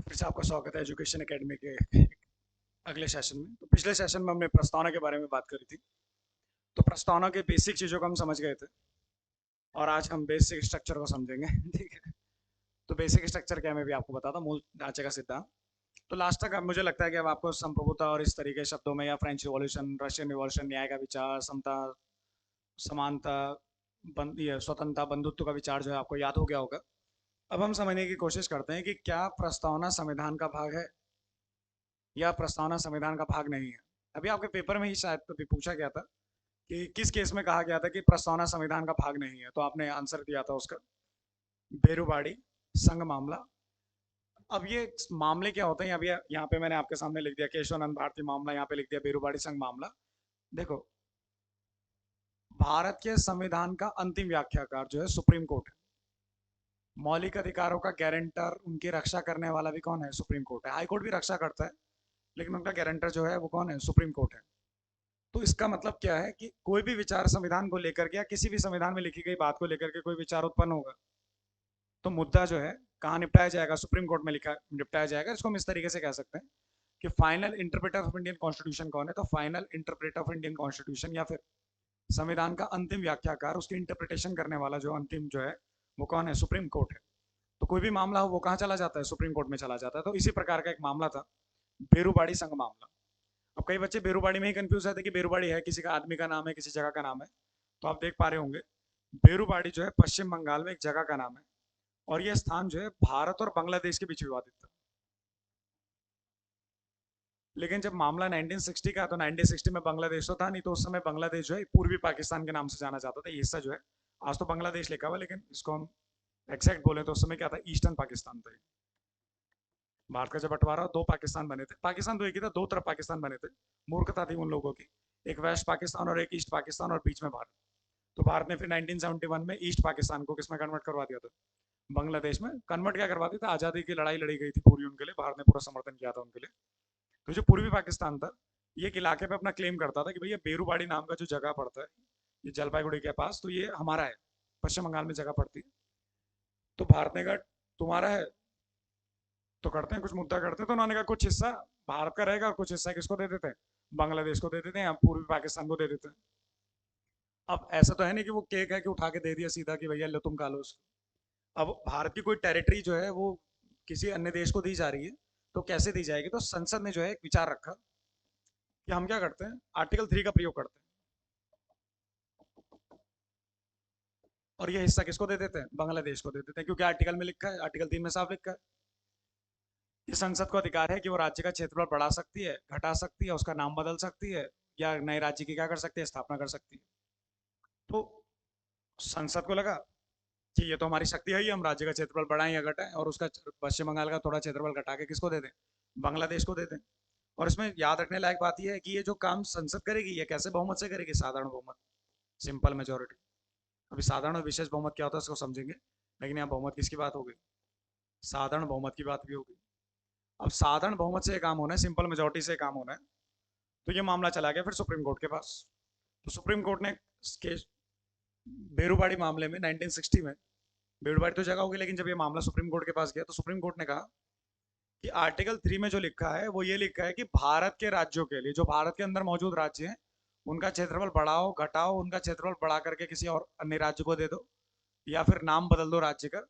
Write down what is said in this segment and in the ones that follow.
फिर से आपका स्वागत है एजुकेशन एकेडमी के अगले सेशन में। तो पिछले सेशन में हमने प्रस्तावना के बारे में बात करी थी। तो प्रस्तावना के बेसिक चीज़ों को हम समझ गए थे और आज हम बेसिक स्ट्रक्चर को समझेंगे। ठीक है। तो बेसिक स्ट्रक्चर क्या है मैं भी आपको बताता हूँ, मूल ढांचे का सिद्धांत। तो लास्ट तक अब मुझे लगता है कि अब आपको संप्रभुता और इस तरीके के शब्दों में, या फ्रेंच रिवॉल्यूशन, रशियन रिवॉल्यूशन, न्याय का विचार, समता, समानता, ये स्वतंत्रता, बंधुत्व का विचार जो है आपको याद हो गया होगा। अब हम समझने की कोशिश करते हैं कि क्या प्रस्तावना संविधान का भाग है या प्रस्तावना संविधान का भाग नहीं है। अभी आपके पेपर में ही शायद कभी पूछा गया था कि किस केस में कहा गया था कि प्रस्तावना संविधान का भाग नहीं है, तो आपने आंसर दिया था उसका बेरुबाड़ी संघ मामला। अब ये मामले क्या होते हैं, अभी यहाँ पे मैंने आपके सामने लिख दिया केशवानंद भारती मामला, यहाँ पे लिख दिया बेरुबाड़ी संघ मामला। देखो, भारत के संविधान का अंतिम व्याख्याकार जो है सुप्रीम कोर्ट है। मौलिक अधिकारों का गारंटर, उनकी रक्षा करने वाला भी कौन है? सुप्रीम कोर्ट है। हाई कोर्ट भी रक्षा करता है, लेकिन उनका गारंटर जो है वो कौन है? सुप्रीम कोर्ट है। तो इसका मतलब क्या है कि कोई भी विचार संविधान को लेकर के या किसी भी संविधान में लिखी गई बात को लेकर के कोई विचार उत्पन्न होगा तो मुद्दा जो है कहाँ निपटाया जाएगा? सुप्रीम कोर्ट में लिखा निपटाया जाएगा। इसको हम इस तरीके से कह सकते हैं कि final interpreter of Indian constitution कौन है? तो final interpreter of Indian constitution या फिर संविधान का अंतिम व्याख्याकार, उसकी इंटरप्रिटेशन करने वाला जो अंतिम जो है वो कौन है? सुप्रीम कोर्ट है। तो कोई भी मामला हो वो कहाँ चला जाता है? सुप्रीम कोर्ट में चला जाता है। तो इसी प्रकार का एक मामला था बेरुबाड़ी संघ मामला। अब कई बच्चे बेरुबाड़ी में ही कंफ्यूज रहते हैं कि बेरुबाड़ी है किसी का आदमी का नाम है, किसी जगह का नाम है। तो आप देख पा रहे होंगे बेरुबाड़ी जो है पश्चिम बंगाल में एक जगह का नाम है और यह स्थान जो है भारत और बांग्लादेश के बीच विवादित था। लेकिन जब मामला 1960 का, तो 1960 में बांग्लादेश तो था नहीं, तो उस समय बांग्लादेश जो है पूर्वी पाकिस्तान के नाम से जाना जाता था। ये हिस्सा जो है आज तो बांग्लादेश लिखा हुआ, लेकिन इसको हम एक्जैक्ट बोले तो उस समय क्या था? ईस्टर्न पाकिस्तान था। भारत का जब बंटवारा, दो पाकिस्तान बने थे। पाकिस्तान तो एक ही था, दो तरफ पाकिस्तान बने थे। मूर्खता थी उन लोगों की, एक वेस्ट पाकिस्तान और एक ईस्ट पाकिस्तान और बीच में भारत। तो भारत ने फिर 1971 में ईस्ट पाकिस्तान को किसमें कन्वर्ट करवा दिया था? बांग्लादेश में। कन्वर्ट क्या करवा दिया था? आज़ादी की लड़ाई लड़ी गई थी पूरी उनके लिए, भारत ने पूरा समर्थन किया था उनके लिए। तो जो पूर्वी पाकिस्तान था, ये एक इलाके पे अपना क्लेम करता था कि भैया बेरुबाड़ी नाम का जो जगह पड़ता है ये जलपाईगुड़ी के पास, तो ये हमारा है, पश्चिम बंगाल में जगह पड़ती है। तो भारत ने कहा तुम्हारा है तो करते हैं, कुछ मुद्दा करते हैं। तो उन्होंने कहा कुछ हिस्सा भारत का रहेगा और कुछ हिस्सा किसको दे देते हैं? बांग्लादेश को दे देते हैं या पूर्वी पाकिस्तान को दे देते हैं। अब ऐसा तो है नहीं कि वो केक है कि उठा के दे दिया सीधा कि भैया लो तुम खा लो उसको। अब भारत की कोई टेरिटरी जो है वो किसी अन्य देश को दी जा रही है, तो कैसे दी जाएगी? तो संसद ने जो है एक विचार रखा कि हम क्या करते हैं, आर्टिकल 3 का प्रयोग करते हैं और ये हिस्सा किसको दे देते हैं? बांग्लादेश को दे देते हैं, क्योंकि आर्टिकल में लिखा है, आर्टिकल 3 में साफ लिखा है कि संसद को अधिकार है कि वो राज्य का क्षेत्रफल बढ़ा सकती है, घटा सकती है, उसका नाम बदल सकती है, या नए राज्य की क्या कर सकती है? स्थापना कर सकती है। तो संसद को लगा कि ये तो हमारी शक्ति है ही, हम राज्य का क्षेत्रफल बढ़ाएं या घटाएं, और उसका पश्चिम बंगाल का थोड़ा क्षेत्रफल घटा के किसको दे दें? बांग्लादेश को दे दें। और इसमें याद रखने लायक बात यह है कि ये जो काम संसद करेगी ये कैसे बहुमत से करेगी? साधारण बहुमत, सिंपल मेजोरिटी। अभी साधारण और विशेष बहुमत क्या होता है उसको समझेंगे, लेकिन यहाँ बहुमत किसकी बात हो गई? साधारण बहुमत की बात भी होगी। अब साधारण बहुमत से काम होना है, सिंपल मेजोरिटी से काम होना है। तो ये मामला चला गया फिर सुप्रीम कोर्ट के पास। तो सुप्रीम कोर्ट ने केस बेरुबाड़ी मामले में 1960 में, बेरुबाड़ी तो जगह होगी, लेकिन जब ये मामला सुप्रीम कोर्ट के पास गया तो सुप्रीम कोर्ट ने कहा कि आर्टिकल 3 में जो लिखा है वो ये लिखा है कि भारत के राज्यों के लिए, जो भारत के अंदर मौजूद राज्य हैं, उनका क्षेत्रफल बढ़ाओ घटाओ, उनका क्षेत्रफल बढ़ा करके किसी और अन्य राज्य को दे दो या फिर नाम बदल दो राज्य का।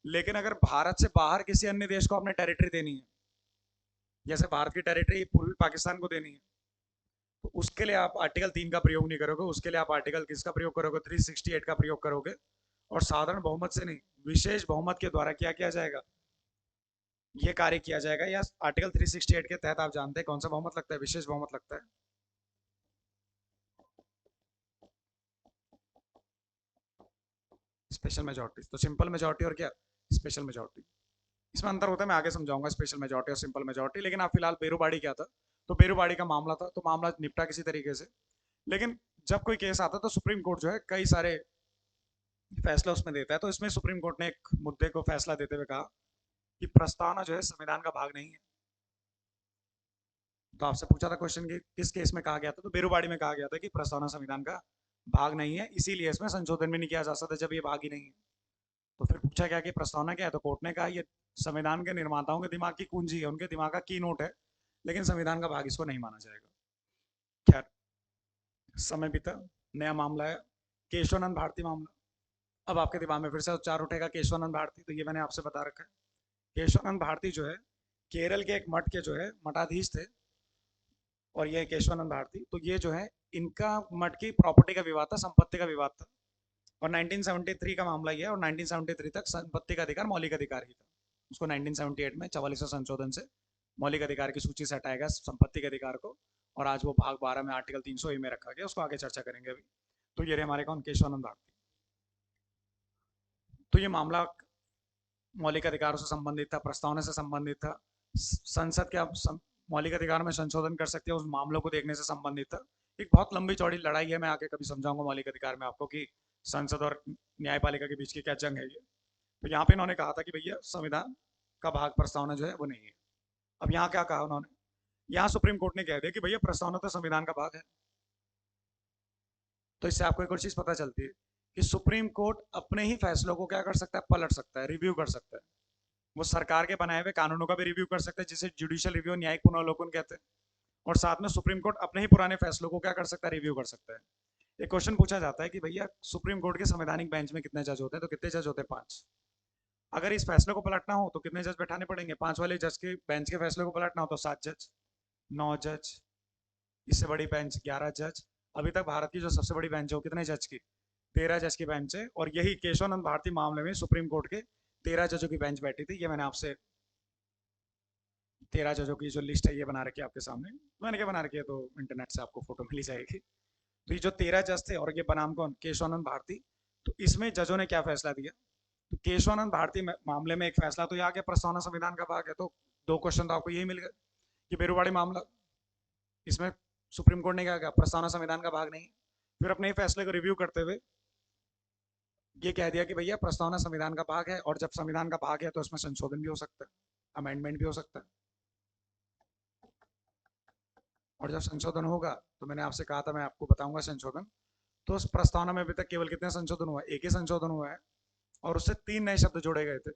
लेकिन अगर भारत से बाहर किसी अन्य देश को अपने टेरिटरी देनी है, जैसे भारत की टेरिटरी पूर्वी पाकिस्तान को देनी है, तो उसके लिए आप आर्टिकल 3 का प्रयोग नहीं करोगे, उसके लिए आप आर्टिकल किसका प्रयोग करोगे? 368 का प्रयोग करोगे। और साधारण बहुमत से नहीं, विशेष बहुमत के द्वारा क्या किया जाएगा? ये कार्य किया जाएगा। या आर्टिकल 368 के तहत आप जानते हैं कौन सा बहुमत लगता है? विशेष बहुमत लगता है। Special majority. तो सिंपल मेजोरिटी और क्या? Special majority. इसमें अंतर होता है, मैं आगे समझाऊंगा स्पेशल मेजोरिटी और सिंपल मेजोरिटी। लेकिन आप फिलहाल बेरुबाड़ी क्या था, तो बेरुबाड़ी का मामला था, तो मामला निपटा किसी तरीके से। लेकिन जब कोई केस आता है तो सुप्रीम कोर्ट जो है कई सारे फैसला उसमें देता है। तो इसमें सुप्रीम कोर्ट ने एक मुद्दे को फैसला देते हुए कहा कि प्रस्तावना जो है संविधान का भाग नहीं है। तो आपसे पूछा था क्वेश्चन कि किस केस में कहा गया था, तो बेरुबाड़ी में कहा गया था कि प्रस्तावना संविधान का भाग नहीं है, इसीलिए इसमें संशोधन भी नहीं किया जा सकता जब ये भाग ही नहीं है। तो फिर पूछा गया कि प्रस्तावना क्या है, तो कोर्ट ने कहा ये संविधान के निर्माताओं के दिमाग की कुंजी है, उनके दिमाग का की नोट है, लेकिन संविधान का भाग इसको नहीं माना जाएगा। खैर, समय बीता, नया मामला है, केशवानंद भारती मामला। अब आपके दिमाग में फिर से उच्चार उठेगा केशवानंद भारती, तो ये मैंने आपसे बता रखा है। केशवानंद भारती जो है केरल के एक मठ के जो है मठाधीश थे, और ये केशवानंद भारती, तो ये जो है इनका मठ की प्रॉपर्टी का विवाद था, संपत्ति का विवाद था, और 1973 का मामला ये है, और 1973 तक संपत्ति का अधिकार मौलिक अधिकार ही था। उसको 1978 में 44वें संशोधन से मौलिक अधिकार की सूची से हटाया गया संपत्ति के अधिकार को, और आज वो भाग 12 में आर्टिकल 300 में रखा गया, उसको आगे चर्चा करेंगे अभी। तो ये रहे हमारे कौन, केशवानंद भारती। तो ये मामला मौलिक अधिकारों से संबंधित था, प्रस्तावना से संबंधित था, संसद के आप मौलिक अधिकारों में संशोधन कर सकते हैं उस मामलों को देखने से संबंधित था। एक बहुत लंबी चौड़ी लड़ाई है, मैं आगे कभी समझाऊंगा मौलिक अधिकार में आपको कि संसद और न्यायपालिका के बीच की क्या जंग है ये। तो यहाँ पे इन्होंने कहा था कि भैया संविधान का भाग प्रस्तावना जो है वो नहीं है। अब यहाँ क्या कहा उन्होंने, यहाँ सुप्रीम कोर्ट ने कह दिया कि भैया प्रस्तावना तो संविधान का भाग है। तो इससे आपको एक और चीज पता चलती है कि सुप्रीम कोर्ट अपने ही फैसलों को क्या कर सकता है, पलट सकता है, रिव्यू कर सकता है। वो सरकार के बनाए हुए कानूनों का भी रिव्यू कर सकता है, जिसे जुडिशियल रिव्यू, न्यायिक पुनर्वलोकन कहते हैं। और साथ में सुप्रीम कोर्ट अपने ही पुराने फैसलों को क्या कर सकता है, रिव्यू कर सकता है। एक क्वेश्चन पूछा जाता है कि भैया सुप्रीम कोर्ट के संवैधानिक बेंच में कितने जज होते हैं, तो कितने जज होते हैं, 5। अगर इस फैसले को पलटना हो तो कितने जज बैठाने पड़ेंगे, 5 वाले जज के बेंच के फैसले को पलटना हो तो 7 जज, 9 जज, इससे बड़ी बेंच 11 जज। अभी तक भारत की जो सबसे बड़ी बेंच है वो कितने जज की, 13 जज की बेंच है। और यही केशवानंद भारती मामले में सुप्रीम कोर्ट के 13 जजों की बेंच बैठी थी। ये मैंने आपसे 13 जजों की जो लिस्ट है ये बना रखी है आपके सामने, मैंने क्या बना रखी है, तो इंटरनेट से आपको फोटो मिल जाएगी। तो ये जो 13 जज थे, और ये बनाम कौन, केशवानंद भारती। तो इसमें जजों ने क्या फैसला दिया, तो केशवानंद भारती मामले में एक फैसला तो यहाँ के प्रस्तावना संविधान का भाग है, तो 2 क्वेश्चन तो आपको यही मिल गए कि बेरुवाड़ी मामला, इसमें सुप्रीम कोर्ट ने क्या कहा, प्रस्तावना संविधान का भाग नहीं। फिर अपने ही फैसले को रिव्यू करते हुए ये कह दिया कि भैया प्रस्तावना संविधान का भाग है, और जब संविधान का भाग है तो इसमें संशोधन भी हो सकता है, अमेंडमेंट भी हो सकता है। और जब संशोधन होगा, तो मैंने आपसे कहा था मैं आपको बताऊंगा संशोधन, तो उस प्रस्तावना में अभी तक केवल कितने संशोधन हुआ है, एक ही संशोधन हुआ है, और उससे 3 नए शब्द जोड़े गए थे।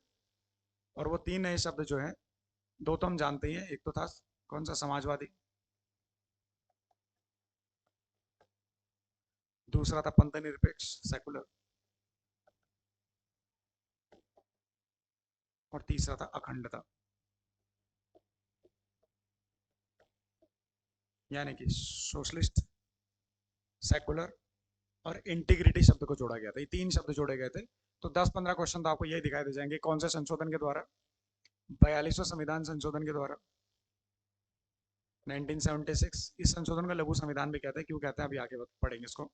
और वो 3 नए शब्द जो हैं, 2 तो हम जानते ही हैं, एक तो था कौन सा, समाजवादी, दूसरा था पंथ निरपेक्ष, सेकुलर, और तीसरा था अखंडता। यानी कि सोशलिस्ट, सेकुलर और इंटीग्रिटी शब्द को जोड़ा गया था, ये 3 शब्द जोड़े गए थे। तो 10-15 क्वेश्चन तो आपको यही दिखाई दे जाएंगे, कौन से संशोधन के द्वारा, 42वें संविधान संशोधन के द्वारा, 1976। इस संशोधन का लघु संविधान भी कहते हैं, क्यों कहते हैं अभी आगे पढ़ेंगे इसको।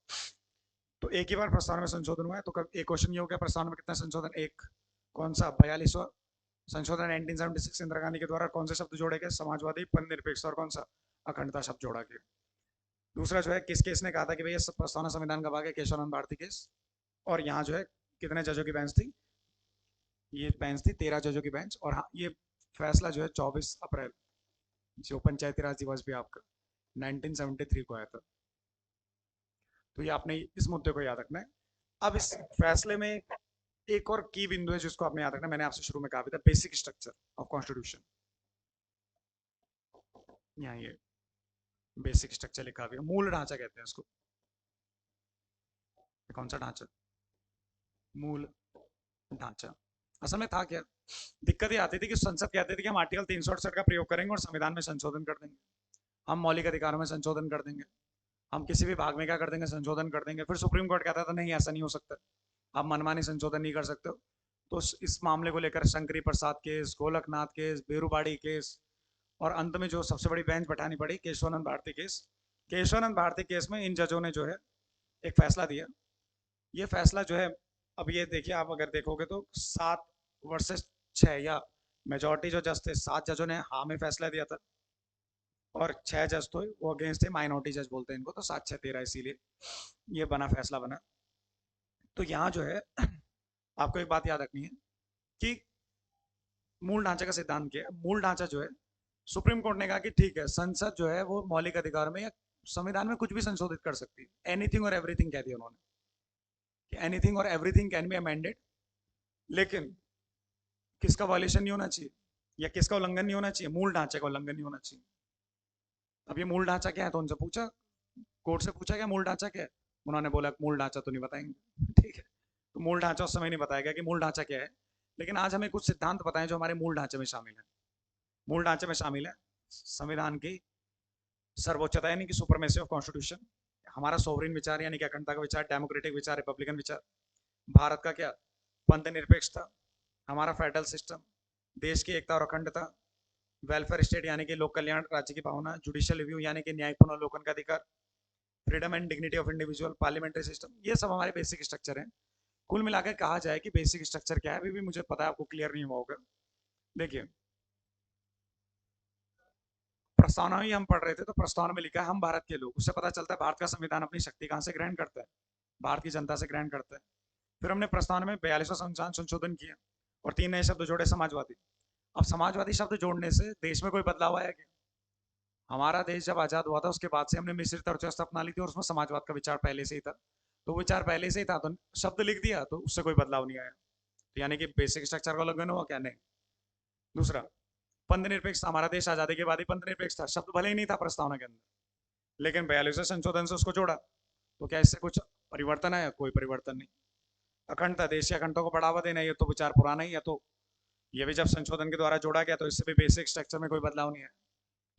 तो एक ही बार प्रस्तावना में संशोधन हुआ है, तो एक क्वेश्चन ये हो गया, प्रस्तावना में कितना संशोधन, एक। कौन सा, 42वां संशोधन 1976 इंदिरा गांधी के द्वारा, कौन से शब्द जोड़े गए, समाजवादी, पंथ निरपेक्ष, और कौन सा, अखंडता शब्द जोड़ा गया। दूसरा जो है, किस केस ने कहा था कि भैया प्रस्तावना संविधान का भाग है, केशवानंद भारती केस। और यहाँ जो है कितने जजों की बेंच थी, ये बेंच थी 13 जजों की बेंच। और हाँ, ये फैसला जो है 24 अप्रैल, जो पंचायती राज दिवस भी आपका 1973 को आया था। तो ये आपने इस मुद्दे को याद रखना है। अब इस फैसले में एक और की बिंदु है जिसको आपने याद रखना, मैंने आपसे शुरू में कहा था, बेसिक स्ट्रक्चर ऑफ कॉन्स्टिट्यूशन। यहाँ ये बेसिक स्ट्रक्चर लिखा हुआ है, मूल ढांचा कहते हैं इसको। कौन सा ढांचा, मूल ढांचा। असल में था क्या, दिक्कत ये आती थी कि संसद कहते थे कि हम आर्टिकल 368 का प्रयोग करेंगे और संविधान में संशोधन कर देंगे, हम मौलिक अधिकारों में संशोधन कर देंगे, हम किसी भी भाग में क्या कर देंगे, संशोधन कर देंगे। फिर सुप्रीम कोर्ट कहता था नहीं, ऐसा नहीं हो सकता, आप मनमानी संशोधन नहीं कर सकते हो। तो इस मामले को लेकर Shankari Prasad case, Golaknath case, Berubari case, और अंत में जो सबसे बड़ी बेंच बैठानी पड़ी, केशवानंद भारती केस। केशवानंद भारती केस में इन जजों ने जो है एक फैसला दिया। ये फैसला जो है, अब ये देखिए, आप अगर देखोगे तो 7 वर्सेस 6, या मेजोरिटी जो जज थे 7 जजों ने हाँ में फैसला दिया था, और 6 जज तो वो अगेंस्ट थे, माइनॉरिटी जज बोलते हैं इनको, तो 7-6-13, इसीलिए ये बना, फैसला बना। तो यहाँ जो है आपको एक बात याद रखनी है कि मूल ढांचे का सिद्धांत क्या है। मूल ढांचा जो है, सुप्रीम कोर्ट ने कहा कि ठीक है, संसद जो है वो मौलिक अधिकार में या संविधान में कुछ भी संशोधित कर सकती है, एनीथिंग और एवरीथिंग कह दिया उन्होंने, एनीथिंग और एवरीथिंग कैन बी अमेंडेड। लेकिन किसका वायलेशन नहीं होना चाहिए या किसका उल्लंघन नहीं होना चाहिए? मूल ढांचे का उल्लंघन नहीं होना चाहिए। अब ये मूल ढांचा क्या है, तो उनसे पूछा, कोर्ट से पूछा, क्या मूल ढांचा क्या है? उन्होंने बोला मूल ढांचा तो नहीं बताएंगे। ठीक है, तो मूल ढांचा उस समय नहीं बताया गया कि मूल ढांचा क्या है। लेकिन आज हमें कुछ सिद्धांत बताएं जो हमारे मूल ढांचे में शामिल है। मूल ढांचे में शामिल है संविधान की सर्वोच्चता यानी कि सुपरमेसी ऑफ कॉन्स्टिट्यूशन, हमारा सोवरेन विचार यानी कि अखंडता का विचार, डेमोक्रेटिक विचार, रिपब्लिकन विचार, भारत का क्या पंथ निरपेक्षता, हमारा फेडरल सिस्टम, देश की एकता और अखंडता, वेलफेयर स्टेट यानी कि लोक कल्याण राज्य की भावना, जुडिशियल रिव्यू यानी कि न्यायपूर्ण अवलोकन का अधिकार, freedom and dignity of individual, parliamentary system, ये सब हमारे बेसिक स्ट्रक्चर हैं। कुल मिलाकर कहा जाए कि बेसिक स्ट्रक्चर क्या है, अभी भी मुझे पता है आपको क्लियर नहीं हुआ होगा। देखिए, प्रस्तावना ही हम पढ़ रहे थे तो प्रस्तावना में लिखा है हम भारत के लोग, उससे पता चलता है भारत का संविधान अपनी शक्ति कहाँ से ग्रहण करता है, भारत की जनता से ग्रहण करता है। फिर हमने प्रस्तावना में 42वां संविधान संशोधन किया और 3 नए शब्द जोड़े, समाजवादी। अब समाजवादी शब्द जोड़ने से देश में कोई बदलाव आया क्या? हमारा देश जब आजाद हुआ था उसके बाद से हमने मिश्रित अर्थव्यवस्था अपना ली थी और उसमें समाजवाद का विचार पहले से ही था। तो विचार पहले से ही था तो शब्द लिख दिया तो उससे कोई बदलाव नहीं आया, तो यानी कि बेसिक स्ट्रक्चर का उल्लंघन हुआ क्या? नहीं। दूसरा, पंथ निरपेक्ष, हमारा देश आजादी के बाद ही पंथ निरपेक्ष था, शब्द भले ही नहीं था प्रस्तावना के अंदर, लेकिन 42वें संशोधन से उसको जोड़ा, तो क्या इससे कुछ परिवर्तन है? कोई परिवर्तन नहीं। अखंडता, देश की अखंडता को बढ़ावा देना, ये तो विचार पुराना ही है, तो ये भी जब संशोधन के द्वारा जोड़ा गया तो इससे भी बेसिक स्ट्रक्चर में कोई बदलाव नहीं है।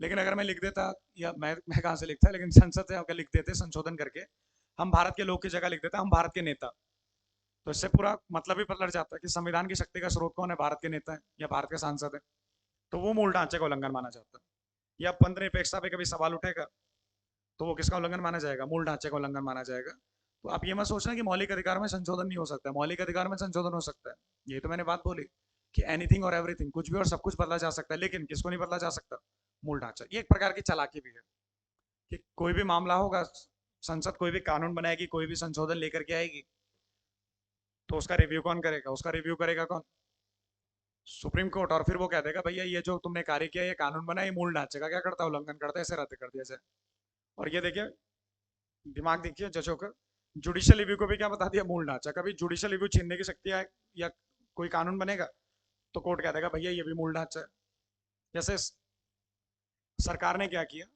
लेकिन अगर मैं लिख देता, या मैं कहाँ से लिखता, लेकिन संसद से आकर लिख देते संशोधन करके, हम भारत के लोग की जगह लिख देते हम भारत के नेता, तो इससे पूरा मतलब ही पलट जाता है कि संविधान की शक्ति का स्रोत कौन है? भारत के नेता है या भारत के सांसद है, तो वो मूल ढांचे का उल्लंघन माना जाता है। या पंथ निरपेक्षता पे कभी सवाल उठेगा तो वो किसका उल्लंघन माना जाएगा? मूल ढांचे का उल्लंघन माना जाएगा। तो आप ये मत सोचना कि मौलिक अधिकार में संशोधन नहीं हो सकता, मौलिक अधिकार में संशोधन हो सकता है। ये तो मैंने बात बोली कि एनीथिंग और एवरीथिंग, कुछ भी और सब कुछ बदला जा सकता है, लेकिन किसको नहीं बदला जा सकता? मूल ढांचा। ये एक प्रकार की चालाकी भी है कि कोई भी मामला होगा, संसद कोई भी कानून बनाएगी, कोई भी संशोधन लेकर के आएगी, तो उसका रिव्यू कौन करेगा? उसका रिव्यू करेगा कौन? Supreme court. और फिर वो कह देगा भैया ये जो तुमने कार्य किया, ये कानून बना, ये मूल ढांचे का क्या करता है? उल्लंघन करता है, इसे रद्द कर दिया जाए। और ये देखिए, दिमाग देखिए जजों का, जुडिशियल रिव्यू को भी क्या बता दिया? मूल ढांचा। कभी जुडिशियल रिव्यू छीनने की शक्ति है या कोई कानून बनेगा तो कोर्ट कह देगा भैया ये भी मूल ढांचा है। जैसे सरकार ने क्या किया,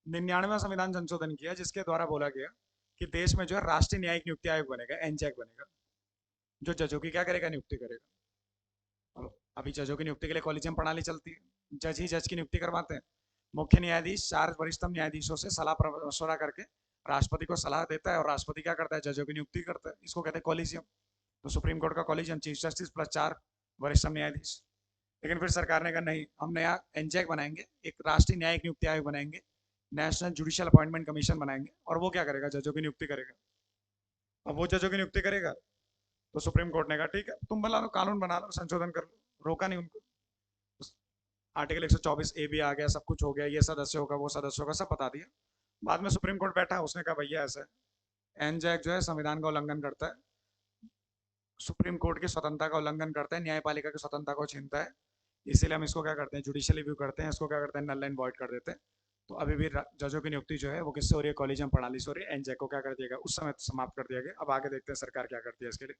99वां संविधान संशोधन किया जिसके द्वारा बोला गया कि देश में जो है राष्ट्रीय न्यायिक नियुक्ति आयोग बनेगा, एनजैक बनेगा, जो जजों की क्या करेगा? नियुक्ति करेगा। अभी जजों की नियुक्ति के लिए कॉलेजियम प्रणाली चलती है, जज ही जज की नियुक्ति करवाते हैं। मुख्य न्यायाधीश 4 वरिष्ठतम न्यायाधीशों से सलाह मशवरा करके राष्ट्रपति को सलाह देता है और राष्ट्रपति क्या करता है? जजों की नियुक्ति करता है, इसको कहते हैं कॉलेजियम। तो सुप्रीम कोर्ट का कॉलेजियम, चीफ जस्टिस प्लस 4 वरिष्ठतम न्यायाधीश। लेकिन फिर सरकार ने कहा नहीं, हम नया एनजैक बनाएंगे, एक राष्ट्रीय न्यायिक नियुक्ति आयोग बनाएंगे, नेशनल जुडिशियल अपॉइंटमेंट कमीशन बनाएंगे, और वो क्या करेगा? जजों की नियुक्ति करेगा। अब वो जजों की नियुक्ति करेगा तो सुप्रीम कोर्ट ने कहा ठीक है, तुम बना लो, कानून बना लो, संशोधन कर लो, रोका नहीं उनको। आर्टिकल 124 ए भी आ गया, सब कुछ हो गया, ये सदस्य होगा, वो सदस्य होगा, सब बता दिया। बाद में सुप्रीम कोर्ट बैठा, उसने कहा भैया ऐसा है, एनजैक जो है संविधान का उल्लंघन करता है, सुप्रीम कोर्ट की स्वतंत्रता का उल्लंघन करता है, न्यायपालिका की स्वतंत्रता को छीनता है, इसीलिए हम इसको क्या करते हैं? जुडिशियल रिव्यू करते हैं, इसको क्या करते हैं? नल एंड वॉइड कर देते हैं। तो अभी भी जजों की नियुक्ति जो है वो किससे हो रही है? कॉलेजियम प्रणाली से हो रही है। एनजैक को क्या कर दिया गया? उस समय समाप्त कर दिया गया। अब आगे देखते हैं सरकार क्या करती है इसके लिए।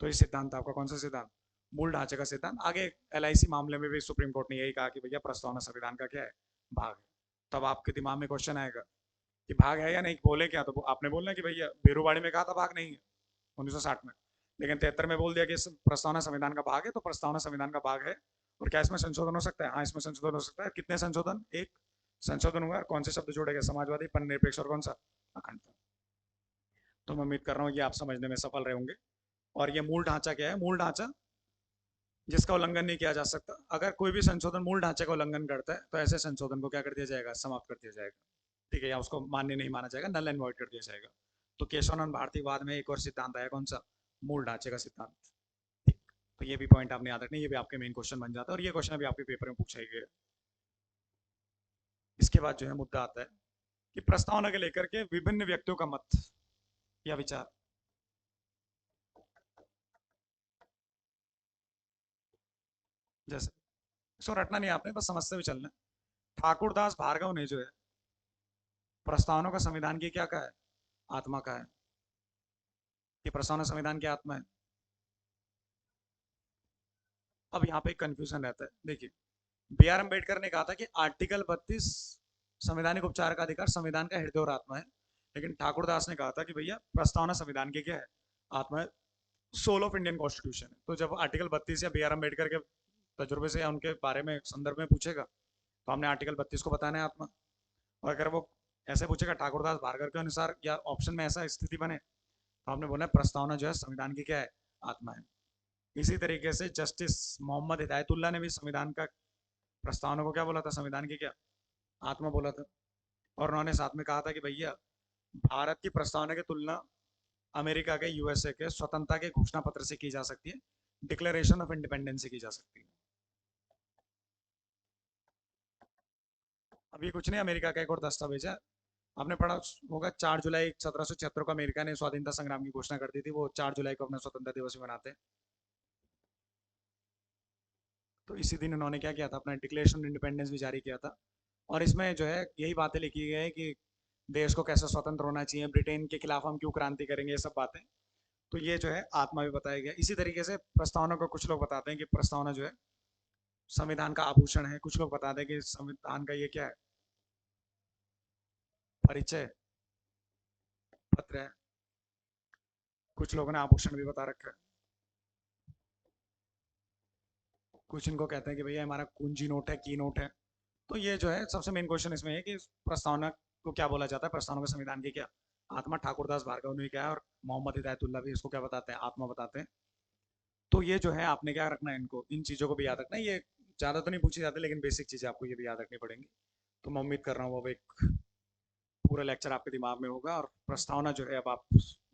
तो ये सिद्धांत आपका कौन सा सिद्धांत? मूल ढांचे का सिद्धांत। आगे एलआईसी मामले में भी सुप्रीम कोर्ट ने यही कहा कि भैया प्रस्तावना संविधान का क्या है? भाग है। तब आपके दिमाग में क्वेश्चन आएगा कि भाग है या नहीं, बोले क्या? तो आपने बोलना कि भैया बेरूबाड़ी में कहा था भाग नहीं है 1960 में, लेकिन 73 में बोल दिया कि प्रस्तावना संविधान का भाग है, तो प्रस्तावना संविधान का भाग है। और क्या इसमें संशोधन हो सकता है? हाँ, इसमें संशोधन हो सकता है। कितने संशोधन? एक संशोधन हुआ। कौन से शब्द जोड़े गए? समाजवादी, पंथ निरपेक्ष और कौन सा? अखंडता। तो मैं उम्मीद कर रहा हूँ ये आप समझने में सफल रहे होंगे। और ये मूल ढांचा क्या है? मूल ढांचा जिसका उल्लंघन नहीं किया जा सकता। अगर कोई भी संशोधन मूल ढांचे का उल्लंघन करता है तो ऐसे संशोधन को क्या कर दिया जाएगा? समाप्त कर दिया जाएगा। ठीक है, या उसको मान्य नहीं माना जाएगा, नल एंड वॉइड कर दिया जाएगा। तो केशवानंद भारतीवाद में एक और सिद्धांत आया, कौन सा? मूल ढांचे का सिद्धांत। ठीक, तो ये भी पॉइंट आपने याद रखना, ये भी आपके मेन क्वेश्चन बन जाता है और ये क्वेश्चन भी आपके पेपर में पूछा ही गया। इसके बाद जो है मुद्दा आता है कि प्रस्तावना के लेकर के विभिन्न व्यक्तियों का मत या विचार। जैसे इसको रटना नहीं आपने, बस समझते हुए चलना। ठाकुरदास भार्गव ने जो है प्रस्तावना का संविधान की क्या कहा है? आत्मा का है। ये प्रस्तावना संविधान की आत्मा है। अब यहाँ पे एक कंफ्यूजन रहता है। देखिए, बी आर अम्बेडकर ने कहा था कि आर्टिकल 32 संवैधानिक उपचार का अधिकार संविधान का हृदय और आत्मा है, लेकिन ठाकुर दास ने कहा था कि भैया प्रस्तावना संविधान की क्या है, आत्मा है, सोल ऑफ इंडियन कॉन्स्टिट्यूशन है। तो जब आर्टिकल 32 या बी आर अम्बेडकर के तजुर्बे से या उनके बारे में संदर्भ में पूछेगा, तो हमने आर्टिकल 32 को बताना है आत्मा। और अगर वो ऐसे पूछेगा ठाकुरदास भार्गव के अनुसार या ऑप्शन में ऐसा स्थिति बने, तो आपने बोला प्रस्तावना जो है संविधान की क्या है, आत्मा है। इसी तरीके से जस्टिस मोहम्मद हिदायतुल्ला ने भी संविधान का प्रस्तावना को क्या बोला था, संविधान की क्या, आत्मा बोला था। और उन्होंने साथ में कहा था कि भैया भारत की प्रस्तावना की तुलना अमेरिका के, यूएसए के स्वतंत्रता के घोषणा पत्र से की जा सकती है, डिक्लेरेशन ऑफ इंडिपेंडेंस से की जा सकती है। अभी कुछ नहीं, अमेरिका का एक और दस्तावेज है, आपने पढ़ा होगा, 4 जुलाई 1776 को अमेरिका ने स्वाधीनता संग्राम की घोषणा कर दी थी। वो 4 जुलाई को अपना स्वतंत्रता दिवस भी मनाते हैं। तो इसी दिन उन्होंने क्या किया था, अपना डिक्लेरेशन ऑफ इंडिपेंडेंस भी जारी किया था। और इसमें जो है यही बातें लिखी गई है कि देश को कैसे स्वतंत्र होना चाहिए, ब्रिटेन के खिलाफ हम क्यों क्रांति करेंगे, ये सब बातें। तो ये जो है आत्मा भी बताया गया। इसी तरीके से प्रस्तावना को कुछ लोग बताते हैं कि प्रस्तावना जो है संविधान का आभूषण है, कुछ लोग बताते हैं कि संविधान का ये क्या है, परिचय पत्र है। कुछ लोगों ने आभूषण भी बता रखा है। कुछ इनको कहते हैं कि भैया हमारा कुंजी नोट है, की नोट है। तो ये जो है सबसे मेन क्वेश्चन इसमें है कि प्रस्तावना को क्या बोला जाता है, प्रस्तावना को संविधान की क्या, आत्मा। ठाकुरदास भार्गव ने क्या है, और मोहम्मद हिदायतुल्ला भी इसको क्या बताते हैं, आत्मा बताते हैं। तो ये जो है आपने क्या रखना है, इनको, इन चीज़ों को भी याद रखना है। ये ज़्यादा तो नहीं पूछी जाती, लेकिन बेसिक चीज़ें आपको ये भी याद रखनी पड़ेंगी। तो मैं उम्मीद कर रहा हूँ अब एक पूरा लेक्चर आपके दिमाग में होगा, और प्रस्तावना जो है अब आप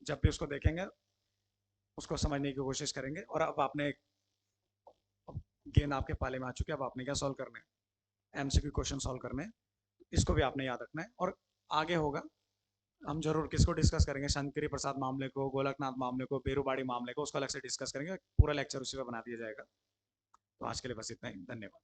जब भी उसको देखेंगे उसको समझने की कोशिश करेंगे। और अब आपने गेंद आपके पाले में आ चुके, अब आपने क्या सॉल्व करना है, एमसीक्यू क्वेश्चन सॉल्व करने हैं। इसको भी आपने याद रखना है। और आगे होगा, हम जरूर किसको डिस्कस करेंगे, शंकरी प्रसाद मामले को, गोलकनाथ मामले को, बेरूबाड़ी मामले को, उसको अलग से डिस्कस करेंगे। पूरा लेक्चर उसी पर बना दिया जाएगा। तो आज के लिए बस इतना ही, धन्यवाद।